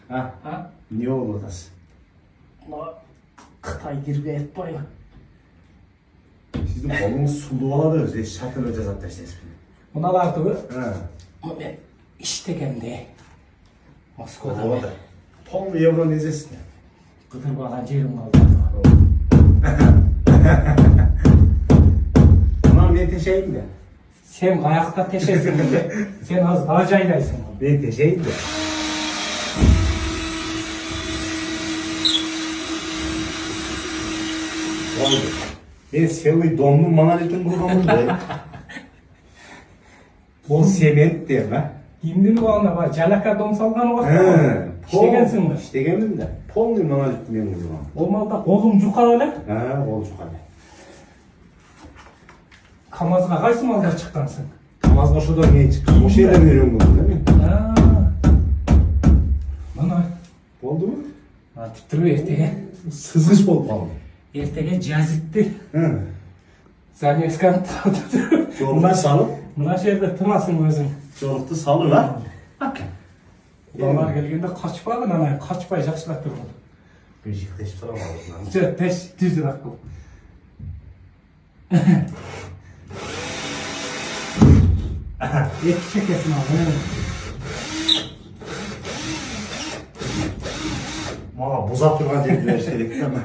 Ha? Ne oldu orası? Kıtay girge et bayla. Sizin kolunuz sulu oladı. Şartın öce zaten işte ismini. Buna vardı bu. Ha. Ama ben iştegemde. Moskova'da O ben. da. Ton euro nezesine. Kıtır bağlan yerim kaldı. Tamam ben teşekkür de. Sen ayakta teşekkür ederim. Sen az daha caylaysın. Ben teşekkür de. Oldu. Ben sevi donlu manalitin programındayım. O sement diye ha. Kimdin o anda bak calaka domsaldan o He. vakti. İştegensin mi? İştegendim de. Ponlu manalitin benim programım. O malda kolum cuka öyle. Ha, olacak hadi. Kamazına kaysın malda çıktansın. Tamaz başıdan niye çıktı? O şeyden veriyorum bunu değil mi? Ha. Bana. Oldu mu? Ha titriyor ertege. Sızgış bol bal. Ertege cazitti. He. Sen eskan Çorukta salı. Buna şehirde tırmasın özün. Çorukta salı var. Bak. Onlar gelgende kaç bağın ana kaç pay jakşılattı bunu. Beşiktaş soramadım lan. İşte teş düz bırak bu. Yetki çekesin abi. Valla buzat durgan diye bir şey dedik ama.